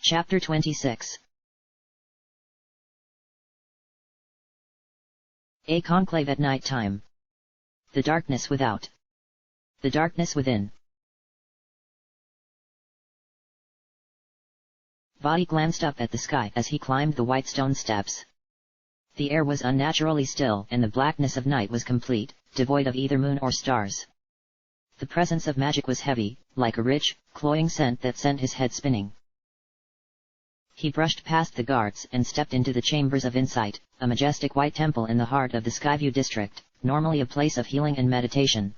Chapter 26. A conclave at night time. The darkness without. The darkness within. Vadi glanced up at the sky as he climbed the white stone steps. The air was unnaturally still and the blackness of night was complete, devoid of either moon or stars. The presence of magic was heavy, like a rich, cloying scent that sent his head spinning. He brushed past the guards and stepped into the Chambers of Insight, a majestic white temple in the heart of the Skyview district, normally a place of healing and meditation.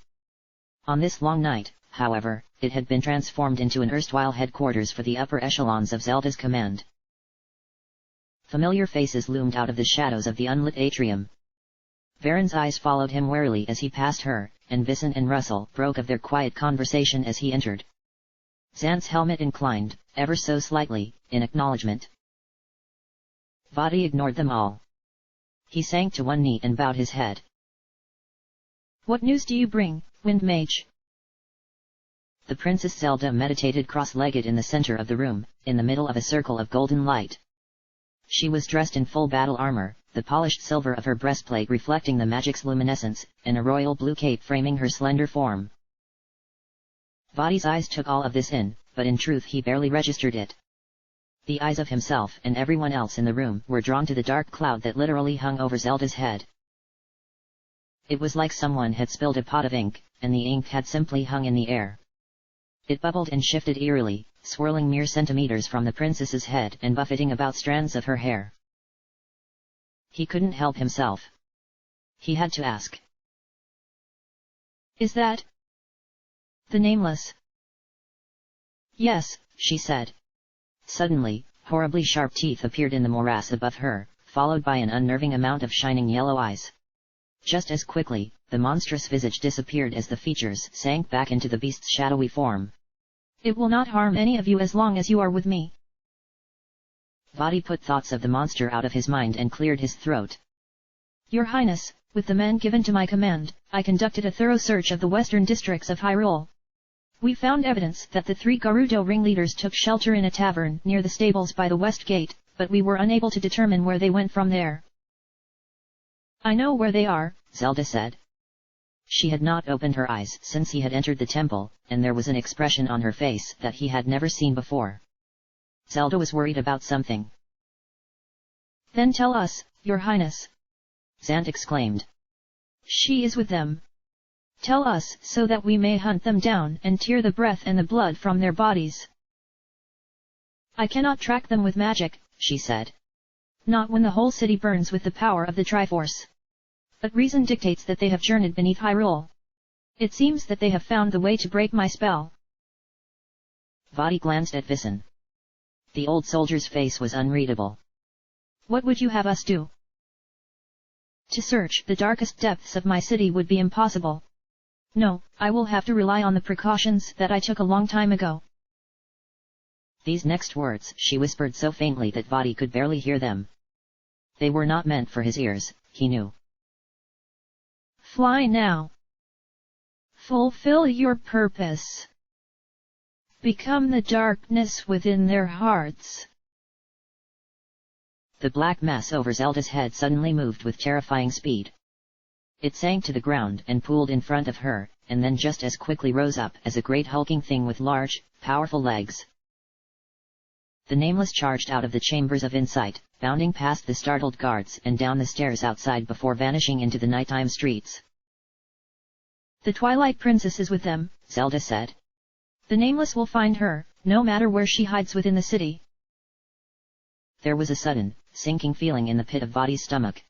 On this long night, however, it had been transformed into an erstwhile headquarters for the upper echelons of Zelda's command. Familiar faces loomed out of the shadows of the unlit atrium. Varen's eyes followed him warily as he passed her, and Vincent and Russell broke of their quiet conversation as he entered. Xant's helmet inclined, ever so slightly, in acknowledgement. Vadi ignored them all. He sank to one knee and bowed his head. "What news do you bring, Wind Mage?" The Princess Zelda meditated cross-legged in the center of the room, in the middle of a circle of golden light. She was dressed in full battle armor, the polished silver of her breastplate reflecting the magic's luminescence, and a royal blue cape framing her slender form. Vadi's eyes took all of this in, but in truth he barely registered it. The eyes of himself and everyone else in the room were drawn to the dark cloud that literally hung over Zelda's head. It was like someone had spilled a pot of ink, and the ink had simply hung in the air. It bubbled and shifted eerily, swirling mere centimeters from the princess's head and buffeting about strands of her hair. He couldn't help himself. He had to ask. "Is that the Nameless?" "Yes," she said. Suddenly, horribly sharp teeth appeared in the morass above her, followed by an unnerving amount of shining yellow eyes. Just as quickly, the monstrous visage disappeared as the features sank back into the beast's shadowy form. "It will not harm any of you as long as you are with me." Vadi put thoughts of the monster out of his mind and cleared his throat. "Your Highness, with the men given to my command, I conducted a thorough search of the western districts of Hyrule. We found evidence that the 3 Gerudo ringleaders took shelter in a tavern near the stables by the west gate, but we were unable to determine where they went from there." "I know where they are," Zelda said. She had not opened her eyes since he had entered the temple, and there was an expression on her face that he had never seen before. Zelda was worried about something. "Then tell us, Your Highness!" Xant exclaimed. "She is with them. Tell us so that we may hunt them down and tear the breath and the blood from their bodies." "I cannot track them with magic," she said. "Not when the whole city burns with the power of the Triforce. But reason dictates that they have journeyed beneath Hyrule. It seems that they have found the way to break my spell." Vadi glanced at Vincent. The old soldier's face was unreadable. "What would you have us do?" "To search the darkest depths of my city would be impossible. No, I will have to rely on the precautions that I took a long time ago." These next words she whispered so faintly that Vadi could barely hear them. They were not meant for his ears, he knew. "Fly now. Fulfill your purpose. Become the darkness within their hearts." The black mass over Zelda's head suddenly moved with terrifying speed. It sank to the ground and pooled in front of her, and then just as quickly rose up as a great hulking thing with large, powerful legs. The Nameless charged out of the Chambers of Insight, bounding past the startled guards and down the stairs outside before vanishing into the nighttime streets. "The Twilight Princess is with them," Zelda said. "The Nameless will find her, no matter where she hides within the city." There was a sudden, sinking feeling in the pit of Vadi's stomach.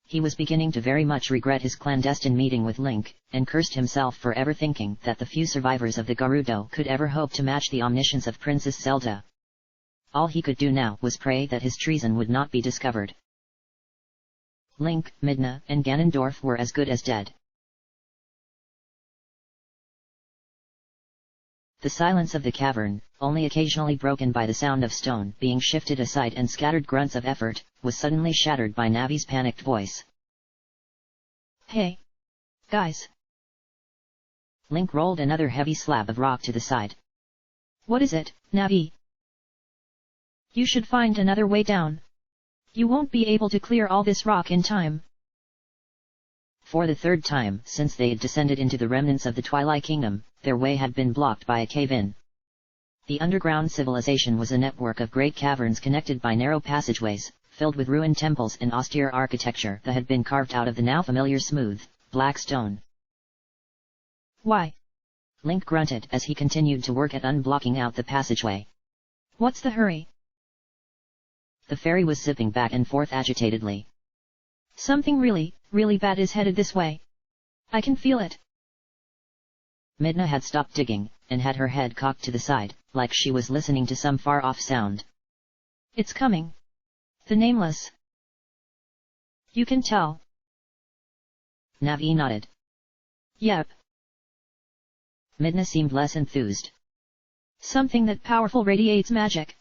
He was beginning to very much regret his clandestine meeting with Link, and cursed himself for ever thinking that the few survivors of the Gerudo could ever hope to match the omniscience of Princess Zelda. All he could do now was pray that his treason would not be discovered. Link, Midna, and Ganondorf were as good as dead. The silence of the cavern, only occasionally broken by the sound of stone being shifted aside and scattered grunts of effort, was suddenly shattered by Navi's panicked voice. "Hey! Guys!" Link rolled another heavy slab of rock to the side. "What is it, Navi?" You should find another way down. You won't be able to clear all this rock in time. For the third time since they had descended into the remnants of the Twilight Kingdom, their way had been blocked by a cave-in. The underground civilization was a network of great caverns connected by narrow passageways, filled with ruined temples and austere architecture that had been carved out of the now familiar smooth, black stone. Why? Link grunted as he continued to work at unblocking out the passageway. What's the hurry? The fairy was zipping back and forth agitatedly. Something really, really bad is headed this way. I can feel it. Midna had stopped digging, and had her head cocked to the side, like she was listening to some far-off sound. It's coming. The Nameless. You can tell. Navi nodded. Yep. Midna seemed less enthused. Something that powerful radiates magic.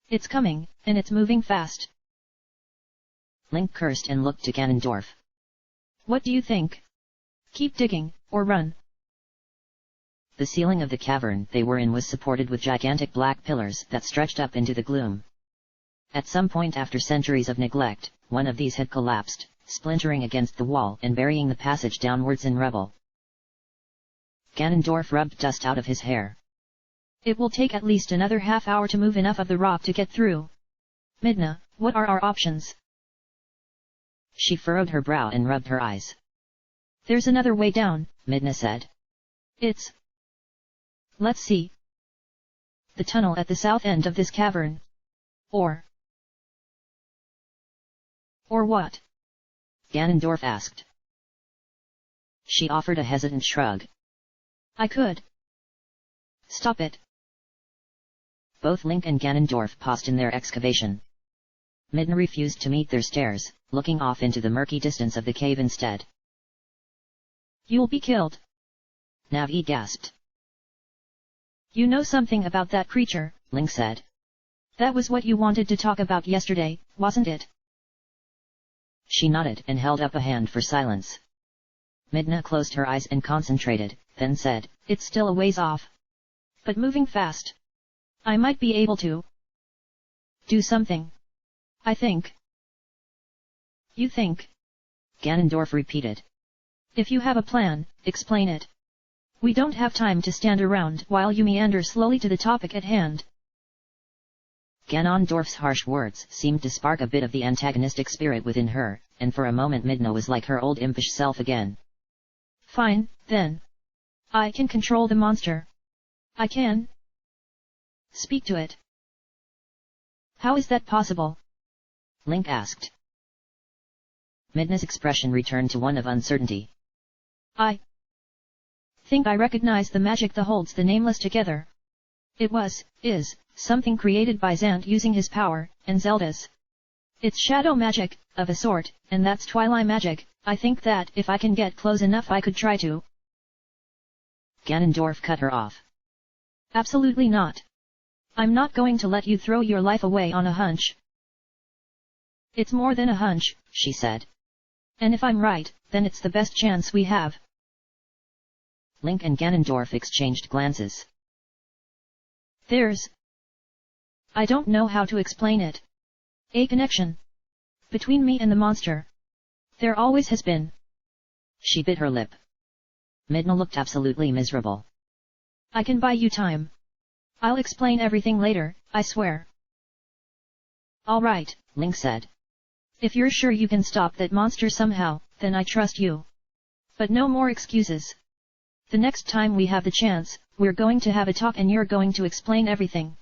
It's coming, and it's moving fast. Link cursed and looked to Ganondorf. What do you think? Keep digging, or run. The ceiling of the cavern they were in was supported with gigantic black pillars that stretched up into the gloom. At some point after centuries of neglect, one of these had collapsed, splintering against the wall and burying the passage downwards in rubble. Ganondorf rubbed dust out of his hair. It will take at least another half-hour to move enough of the rock to get through. Midna, what are our options? She furrowed her brow and rubbed her eyes. There's another way down, Midna said. It's... Let's see. The tunnel at the south end of this cavern. Or what? Ganondorf asked. She offered a hesitant shrug. I could. Stop it. Both Link and Ganondorf paused in their excavation. Midna refused to meet their stares, looking off into the murky distance of the cave instead. You'll be killed. Navi gasped. You know something about that creature, Link said. That was what you wanted to talk about yesterday, wasn't it? She nodded and held up a hand for silence. Midna closed her eyes and concentrated, then said, It's still a ways off. But moving fast. I might be able to do something. I think. You think? Ganondorf repeated. If you have a plan, explain it. We don't have time to stand around while you meander slowly to the topic at hand. Ganondorf's harsh words seemed to spark a bit of the antagonistic spirit within her, and for a moment Midna was like her old impish self again. Fine, then. I can control the monster. I can speak to it. How is that possible? Link asked. Midna's expression returned to one of uncertainty. I think I recognize the magic that holds the Nameless together. It is, something created by Zant using his power, and Zelda's. It's shadow magic, of a sort, and that's Twilight magic. I think that if I can get close enough I could try to. Ganondorf cut her off. Absolutely not. I'm not going to let you throw your life away on a hunch. It's more than a hunch, she said. And if I'm right, then it's the best chance we have. Link and Ganondorf exchanged glances. I don't know how to explain it. A connection. Between me and the monster. There always has been. She bit her lip. Midna looked absolutely miserable. I can buy you time. I'll explain everything later, I swear. All right, Link said. If you're sure you can stop that monster somehow, then I trust you. But no more excuses. The next time we have the chance, we're going to have a talk and you're going to explain everything.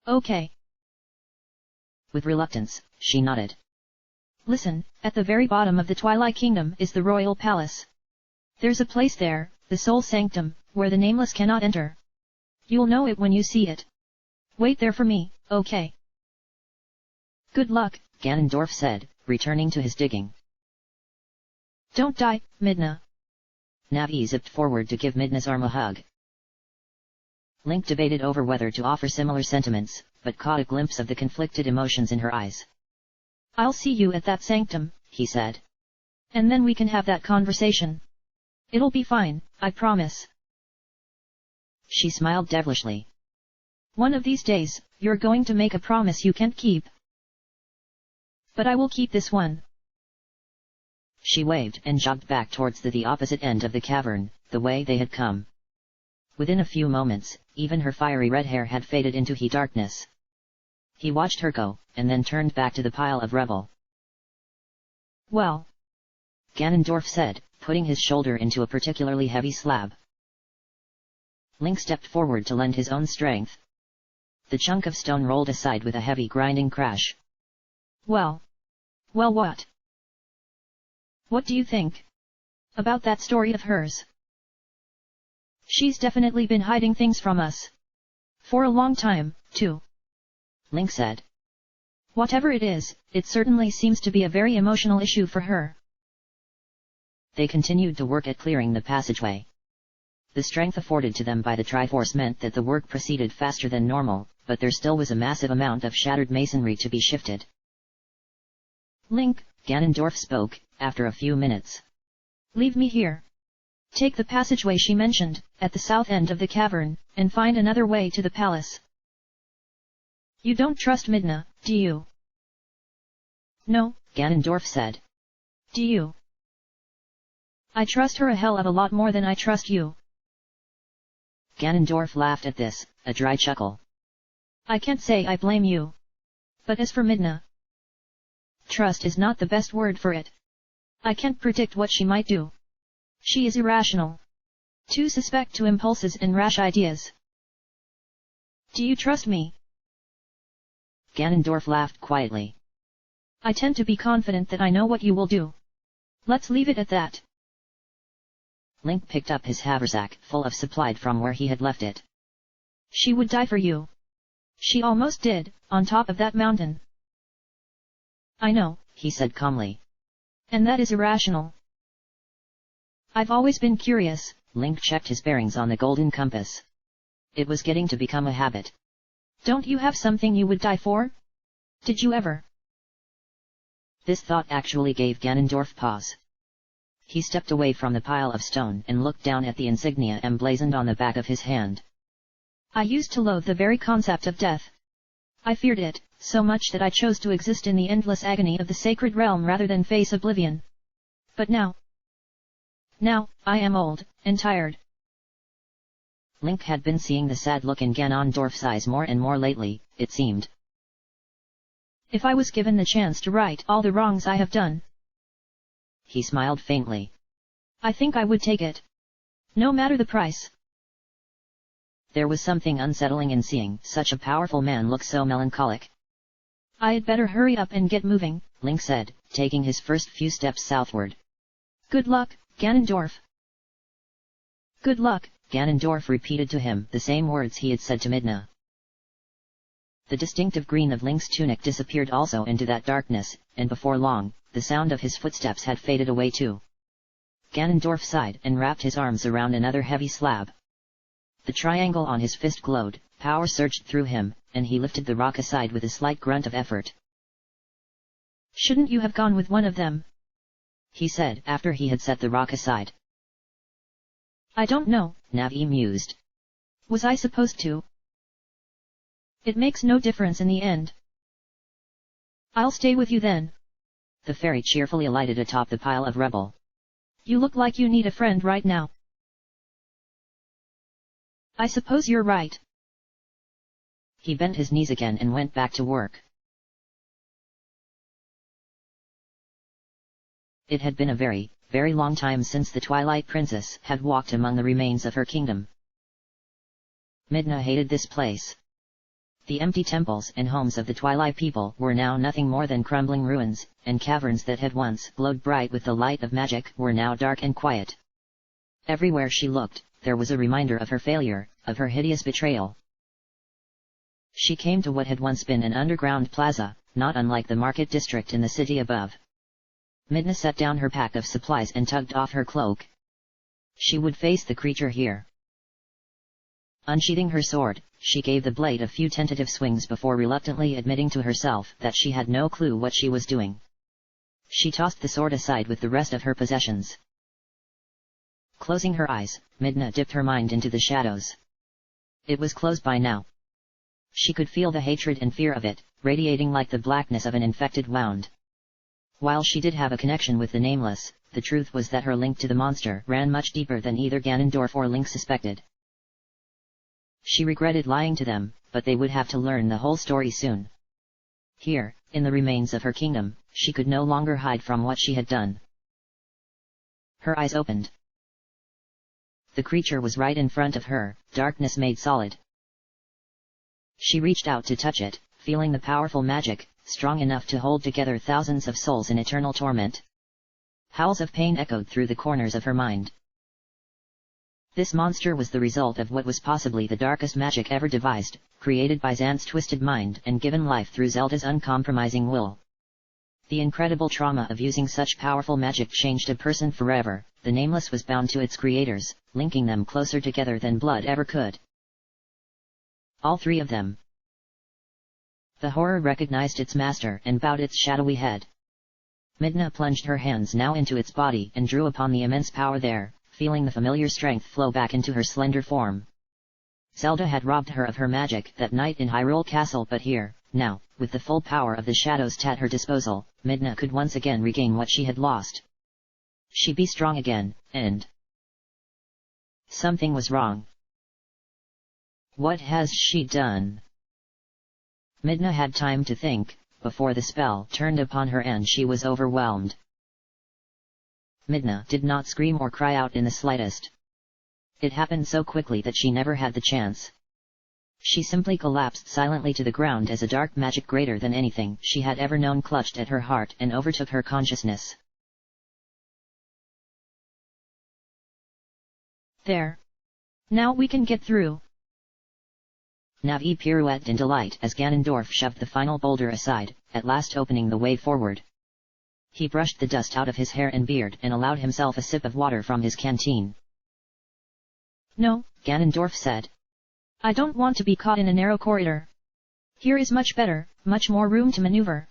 Okay. With reluctance, she nodded. Listen, at the very bottom of the Twilight Kingdom is the Royal Palace. There's a place there, the Soul Sanctum, where the Nameless cannot enter. You'll know it when you see it. Wait there for me, okay? Good luck, Ganondorf said, returning to his digging. Don't die, Midna. Navi zipped forward to give Midna's arm a hug. Link debated over whether to offer similar sentiments, but caught a glimpse of the conflicted emotions in her eyes. I'll see you at that sanctum, he said. And then we can have that conversation. It'll be fine, I promise. She smiled devilishly. One of these days, you're going to make a promise you can't keep. But I will keep this one. She waved and jogged back towards the opposite end of the cavern, the way they had come. Within a few moments, even her fiery red hair had faded into heat darkness. He watched her go, and then turned back to the pile of rubble. Well, Ganondorf said, putting his shoulder into a particularly heavy slab. Link stepped forward to lend his own strength. The chunk of stone rolled aside with a heavy grinding crash. Well, what? What do you think about that story of hers? She's definitely been hiding things from us. For a long time, too. Link said. Whatever it is, it certainly seems to be a very emotional issue for her. They continued to work at clearing the passageway. The strength afforded to them by the Triforce meant that the work proceeded faster than normal, but there still was a massive amount of shattered masonry to be shifted. Link, Ganondorf spoke, after a few minutes. Leave me here. Take the passageway she mentioned, at the south end of the cavern, and find another way to the palace. You don't trust Midna, do you? No, Ganondorf said. Do you? I trust her a hell of a lot more than I trust you. Ganondorf laughed at this, a dry chuckle. I can't say I blame you. But as for Midna, trust is not the best word for it. I can't predict what she might do. She is irrational. Too suspect to impulses and rash ideas. Do you trust me? Ganondorf laughed quietly. I tend to be confident that I know what you will do. Let's leave it at that. Link picked up his haversack full of supplies from where he had left it. She would die for you. She almost did, on top of that mountain. I know, he said calmly. And that is irrational. I've always been curious. Link checked his bearings on the golden compass. It was getting to become a habit. Don't you have something you would die for? Did you ever? This thought actually gave Ganondorf pause. He stepped away from the pile of stone and looked down at the insignia emblazoned on the back of his hand. I used to loathe the very concept of death. I feared it, so much that I chose to exist in the endless agony of the sacred realm rather than face oblivion. But now, I am old, and tired. Link had been seeing the sad look in Ganondorf's eyes more and more lately, it seemed. If I was given the chance to right all the wrongs I have done, he smiled faintly. I think I would take it. No matter the price. There was something unsettling in seeing such a powerful man look so melancholic. I had better hurry up and get moving, Link said, taking his first few steps southward. Good luck, Ganondorf. Good luck, Ganondorf repeated to him the same words he had said to Midna. The distinctive green of Link's tunic disappeared also into that darkness, and before long, the sound of his footsteps had faded away too. Ganondorf sighed and wrapped his arms around another heavy slab. The triangle on his fist glowed, power surged through him, and he lifted the rock aside with a slight grunt of effort. Shouldn't you have gone with one of them? He said after he had set the rock aside. I don't know, Navi mused. Was I supposed to? It makes no difference in the end. I'll stay with you then. The fairy cheerfully alighted atop the pile of rubble. You look like you need a friend right now. I suppose you're right. He bent his knees again and went back to work. It had been a very, very long time since the Twilight Princess had walked among the remains of her kingdom. Midna hated this place. The empty temples and homes of the Twilight people were now nothing more than crumbling ruins, and caverns that had once glowed bright with the light of magic were now dark and quiet. Everywhere she looked, there was a reminder of her failure, of her hideous betrayal. She came to what had once been an underground plaza, not unlike the market district in the city above. Midna set down her pack of supplies and tugged off her cloak. She would face the creature here. Unsheathing her sword, she gave the blade a few tentative swings before reluctantly admitting to herself that she had no clue what she was doing. She tossed the sword aside with the rest of her possessions. Closing her eyes, Midna dipped her mind into the shadows. It was close by now. She could feel the hatred and fear of it, radiating like the blackness of an infected wound. While she did have a connection with the Nameless, the truth was that her link to the monster ran much deeper than either Ganondorf or Link suspected. She regretted lying to them, but they would have to learn the whole story soon. Here, in the remains of her kingdom, she could no longer hide from what she had done. Her eyes opened. The creature was right in front of her, darkness made solid. She reached out to touch it, feeling the powerful magic, strong enough to hold together thousands of souls in eternal torment. Howls of pain echoed through the corners of her mind. This monster was the result of what was possibly the darkest magic ever devised, created by Xan's twisted mind and given life through Zelda's uncompromising will. The incredible trauma of using such powerful magic changed a person forever. The Nameless was bound to its creators, linking them closer together than blood ever could. All three of them. The horror recognized its master and bowed its shadowy head. Midna plunged her hands now into its body and drew upon the immense power there, feeling the familiar strength flow back into her slender form. Zelda had robbed her of her magic that night in Hyrule Castle, but here, now, with the full power of the shadows at her disposal, Midna could once again regain what she had lost. She'd be strong again, and... something was wrong. What has she done? Midna had time to think, before the spell turned upon her and she was overwhelmed. Midna did not scream or cry out in the slightest. It happened so quickly that she never had the chance. She simply collapsed silently to the ground as a dark magic greater than anything she had ever known clutched at her heart and overtook her consciousness. There. Now we can get through. Navi pirouetted in delight as Ganondorf shoved the final boulder aside, at last opening the way forward. He brushed the dust out of his hair and beard and allowed himself a sip of water from his canteen. No, Ganondorf said. I don't want to be caught in a narrow corridor. Here is much better, much more room to maneuver.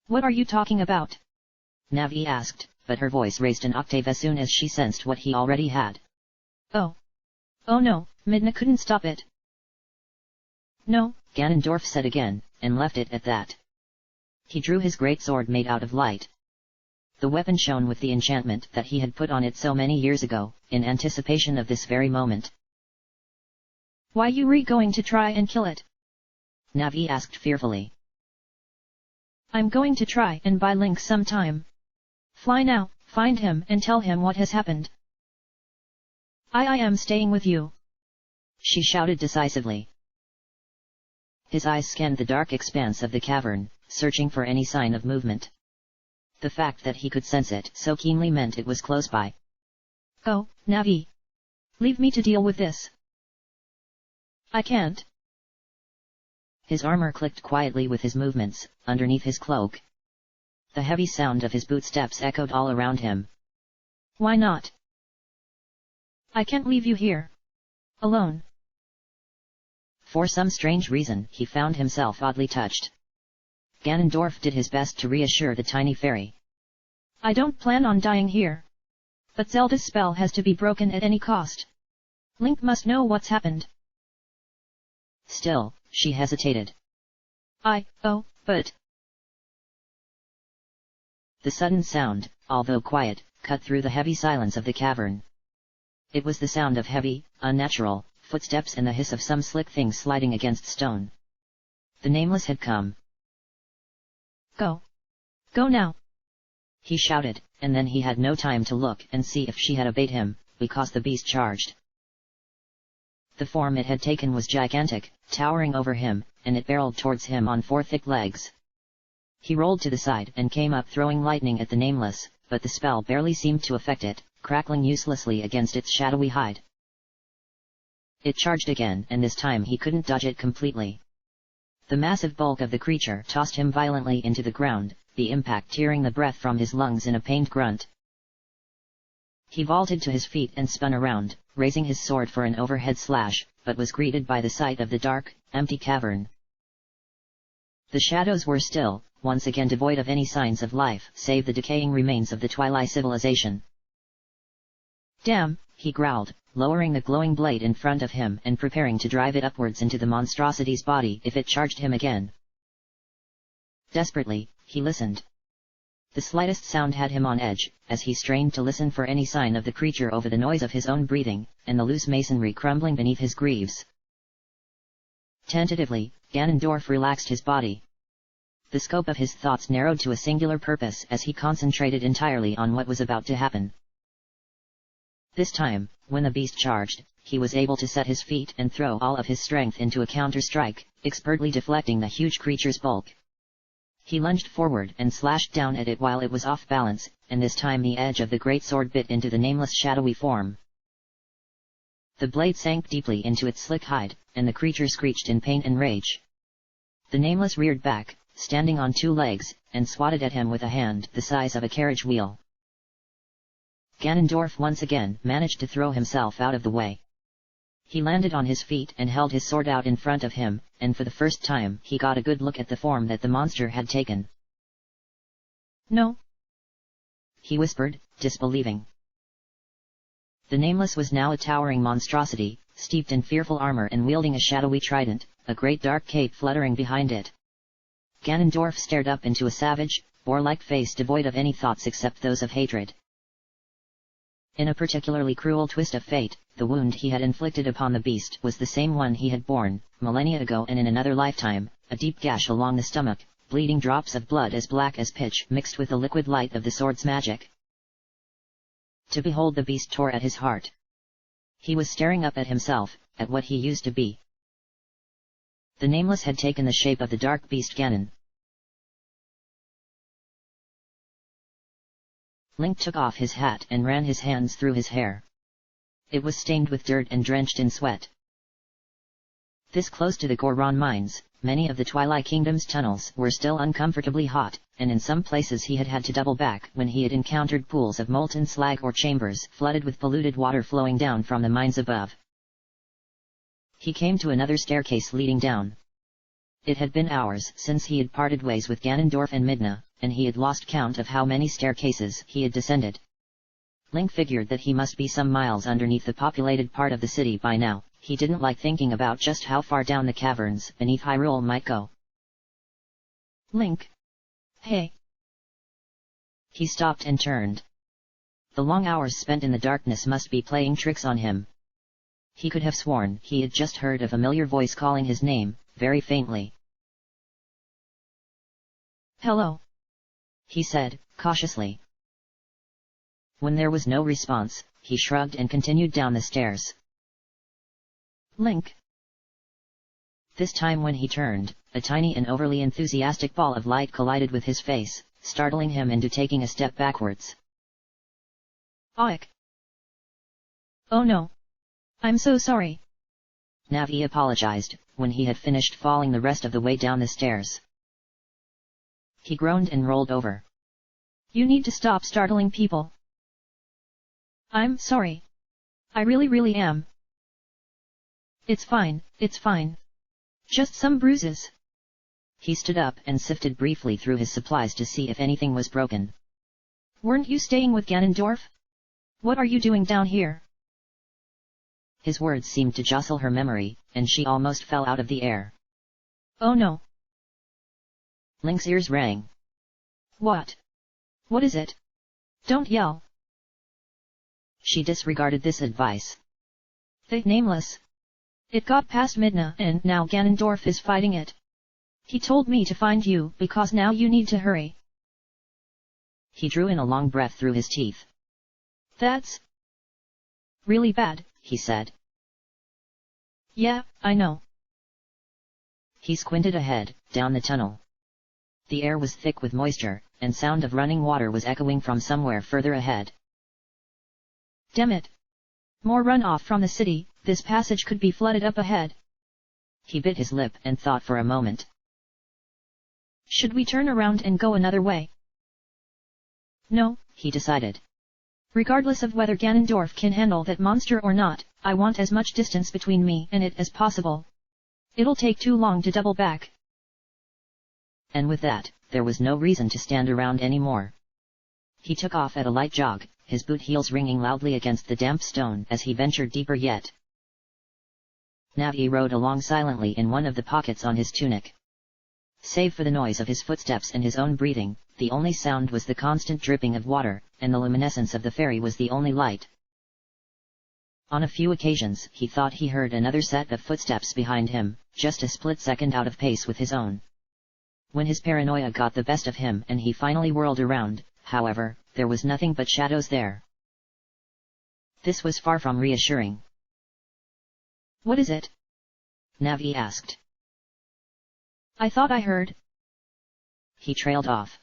What are you talking about? Navi asked, but her voice raised an octave as soon as she sensed what he already had. Oh. Oh no, Midna couldn't stop it. No, Ganondorf said again, and left it at that. He drew his great sword made out of light. The weapon shone with the enchantment that he had put on it so many years ago, in anticipation of this very moment. Why you going to try and kill it? Navi asked fearfully. I'm going to try and buy Link some time. Fly now, find him and tell him what has happened. I am staying with you. She shouted decisively. His eyes scanned the dark expanse of the cavern, searching for any sign of movement. The fact that he could sense it so keenly meant it was close by. Go, Navi. Leave me to deal with this. I can't. His armor clicked quietly with his movements, underneath his cloak. The heavy sound of his bootsteps echoed all around him. Why not? I can't leave you here. Alone. For some strange reason, he found himself oddly touched. Ganondorf did his best to reassure the tiny fairy. I don't plan on dying here. But Zelda's spell has to be broken at any cost. Link must know what's happened. Still, she hesitated. But... The sudden sound, although quiet, cut through the heavy silence of the cavern. It was the sound of heavy, unnatural, footsteps and the hiss of some slick thing sliding against stone. The Nameless had come. Go. Go now. He shouted, and then he had no time to look and see if she had obeyed him, because the beast charged. The form it had taken was gigantic, towering over him, and it barreled towards him on 4 thick legs. He rolled to the side and came up throwing lightning at the Nameless, but the spell barely seemed to affect it, crackling uselessly against its shadowy hide. It charged again, and this time he couldn't dodge it completely. The massive bulk of the creature tossed him violently into the ground, the impact tearing the breath from his lungs in a pained grunt. He vaulted to his feet and spun around, raising his sword for an overhead slash, but was greeted by the sight of the dark, empty cavern. The shadows were still, once again devoid of any signs of life save the decaying remains of the Twilight civilization. Damn, he growled, lowering the glowing blade in front of him and preparing to drive it upwards into the monstrosity's body if it charged him again. Desperately, he listened. The slightest sound had him on edge, as he strained to listen for any sign of the creature over the noise of his own breathing, and the loose masonry crumbling beneath his greaves. Tentatively, Ganondorf relaxed his body. The scope of his thoughts narrowed to a singular purpose as he concentrated entirely on what was about to happen. This time, when the beast charged, he was able to set his feet and throw all of his strength into a counter-strike, expertly deflecting the huge creature's bulk. He lunged forward and slashed down at it while it was off balance, and this time the edge of the great sword bit into the nameless shadowy form. The blade sank deeply into its slick hide, and the creature screeched in pain and rage. The nameless reared back, standing on two legs, and swatted at him with a hand the size of a carriage wheel. Ganondorf once again managed to throw himself out of the way. He landed on his feet and held his sword out in front of him, and for the first time he got a good look at the form that the monster had taken. "No," he whispered, disbelieving. The Nameless was now a towering monstrosity, steeped in fearful armor and wielding a shadowy trident, a great dark cape fluttering behind it. Ganondorf stared up into a savage, boar-like face devoid of any thoughts except those of hatred. In a particularly cruel twist of fate, the wound he had inflicted upon the beast was the same one he had borne, millennia ago and in another lifetime, a deep gash along the stomach, bleeding drops of blood as black as pitch mixed with the liquid light of the sword's magic. To behold the beast tore at his heart. He was staring up at himself, at what he used to be. The Nameless had taken the shape of the dark beast Ganon. Link took off his hat and ran his hands through his hair. It was stained with dirt and drenched in sweat. This close to the Goron mines, many of the Twilight Kingdom's tunnels were still uncomfortably hot, and in some places he had had to double back when he had encountered pools of molten slag or chambers flooded with polluted water flowing down from the mines above. He came to another staircase leading down. It had been hours since he had parted ways with Ganondorf and Midna, and he had lost count of how many staircases he had descended. Link figured that he must be some miles underneath the populated part of the city by now. He didn't like thinking about just how far down the caverns beneath Hyrule might go. "Link. Hey." He stopped and turned. The long hours spent in the darkness must be playing tricks on him. He could have sworn he had just heard a familiar voice calling his name, very faintly. "Hello," he said, cautiously. When there was no response, he shrugged and continued down the stairs. "Link." This time when he turned, a tiny and overly enthusiastic ball of light collided with his face, startling him into taking a step backwards. "Oik. Oh no. I'm so sorry." Navi apologized, when he had finished falling the rest of the way down the stairs. He groaned and rolled over. "You need to stop startling people." "I'm sorry. I really am." It's fine. Just some bruises." He stood up and sifted briefly through his supplies to see if anything was broken. "Weren't you staying with Ganondorf? What are you doing down here?" His words seemed to jostle her memory, and she almost fell out of the air. "Oh no." Link's ears rang. "What? What is it? Don't yell." She disregarded this advice. "The Nameless. It got past Midna and now Ganondorf is fighting it. He told me to find you because now you need to hurry." He drew in a long breath through his teeth. "That's really bad," he said. "Yeah, I know." He squinted ahead, down the tunnel. The air was thick with moisture, and sound of running water was echoing from somewhere further ahead. "Damn it! More runoff from the city, this passage could be flooded up ahead." He bit his lip and thought for a moment. "Should we turn around and go another way?" "No," he decided. "Regardless of whether Ganondorf can handle that monster or not, I want as much distance between me and it as possible. It'll take too long to double back." And with that, there was no reason to stand around anymore. He took off at a light jog, his boot heels ringing loudly against the damp stone as he ventured deeper yet. Navi rode along silently in one of the pockets on his tunic. Save for the noise of his footsteps and his own breathing, the only sound was the constant dripping of water, and the luminescence of the ferry was the only light. On a few occasions he thought he heard another set of footsteps behind him, just a split second out of pace with his own. When his paranoia got the best of him and he finally whirled around, however, there was nothing but shadows there. This was far from reassuring. "What is it?" Navi asked. "I thought I heard." He trailed off.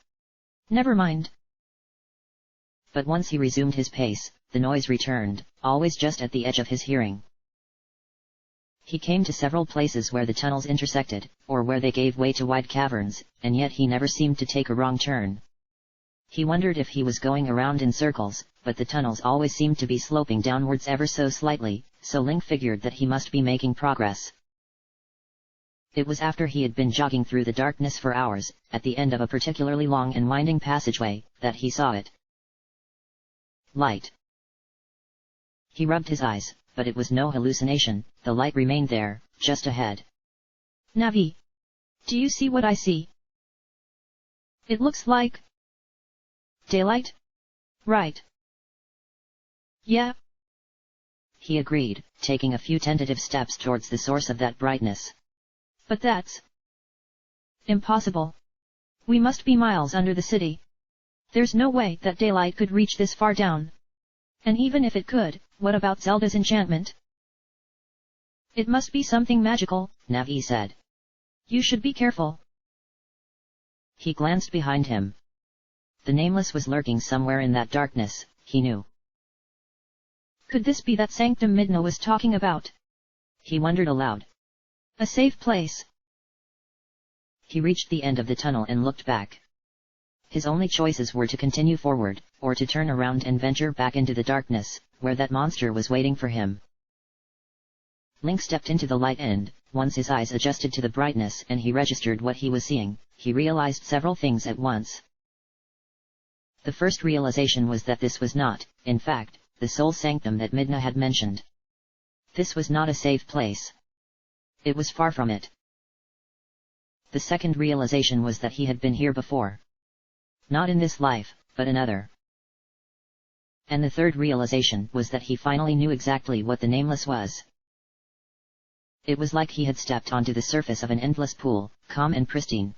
"Never mind." But once he resumed his pace, the noise returned, always just at the edge of his hearing. He came to several places where the tunnels intersected, or where they gave way to wide caverns, and yet he never seemed to take a wrong turn. He wondered if he was going around in circles, but the tunnels always seemed to be sloping downwards ever so slightly, so Link figured that he must be making progress. It was after he had been jogging through the darkness for hours, at the end of a particularly long and winding passageway, that he saw it. Light. He rubbed his eyes, but it was no hallucination, the light remained there, just ahead. "Navi! Do you see what I see? It looks like daylight? Right." "Yeah," he agreed, taking a few tentative steps towards the source of that brightness. "But that's impossible. We must be miles under the city. There's no way that daylight could reach this far down. And even if it could, what about Zelda's enchantment?" "It must be something magical," Navi said. "You should be careful." He glanced behind him. The Nameless was lurking somewhere in that darkness, he knew. Could this be that sanctum Midna was talking about? He wondered aloud. A safe place. He reached the end of the tunnel and looked back. His only choices were to continue forward, or to turn around and venture back into the darkness, where that monster was waiting for him. Link stepped into the light and, once his eyes adjusted to the brightness and he registered what he was seeing, he realized several things at once. The first realization was that this was not, in fact, the soul sanctum that Midna had mentioned. This was not a safe place. It was far from it. The second realization was that he had been here before. Not in this life, but another. And the third realization was that he finally knew exactly what the Nameless was. It was like he had stepped onto the surface of an endless pool, calm and pristine.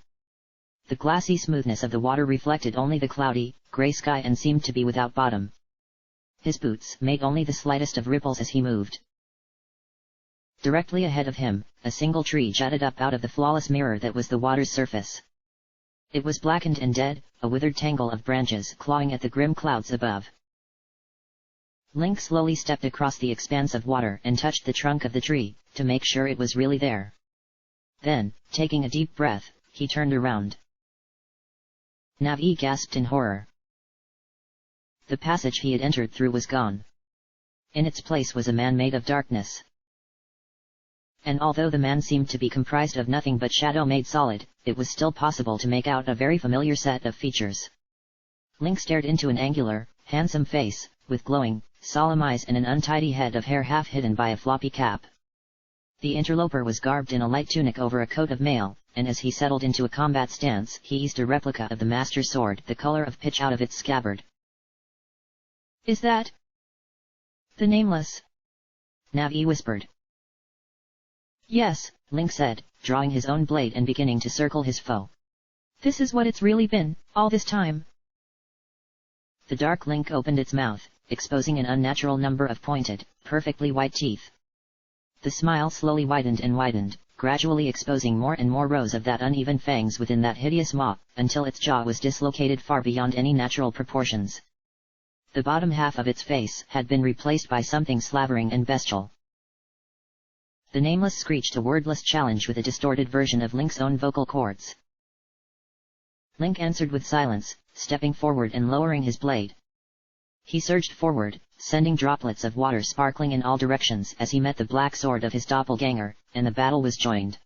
The glassy smoothness of the water reflected only the cloudy, grey sky and seemed to be without bottom. His boots made only the slightest of ripples as he moved. Directly ahead of him, a single tree jutted up out of the flawless mirror that was the water's surface. It was blackened and dead, a withered tangle of branches clawing at the grim clouds above. Link slowly stepped across the expanse of water and touched the trunk of the tree, to make sure it was really there. Then, taking a deep breath, he turned around. Navi gasped in horror. The passage he had entered through was gone. In its place was a man made of darkness. And although the man seemed to be comprised of nothing but shadow made solid, it was still possible to make out a very familiar set of features. Link stared into an angular, handsome face, with glowing, solemn eyes and an untidy head of hair half hidden by a floppy cap. The interloper was garbed in a light tunic over a coat of mail, and as he settled into a combat stance he eased a replica of the master's sword the color of pitch out of its scabbard. "Is that the Nameless?" Navi whispered. "Yes," Link said, drawing his own blade and beginning to circle his foe. "This is what it's really been, all this time." The dark Link opened its mouth, exposing an unnatural number of pointed, perfectly white teeth. The smile slowly widened and widened, gradually exposing more and more rows of that uneven fangs within that hideous maw, until its jaw was dislocated far beyond any natural proportions. The bottom half of its face had been replaced by something slavering and bestial. The Nameless screeched a wordless challenge with a distorted version of Link's own vocal cords. Link answered with silence, stepping forward and lowering his blade. He surged forward, sending droplets of water sparkling in all directions as he met the black sword of his doppelganger, and the battle was joined.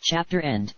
Chapter end.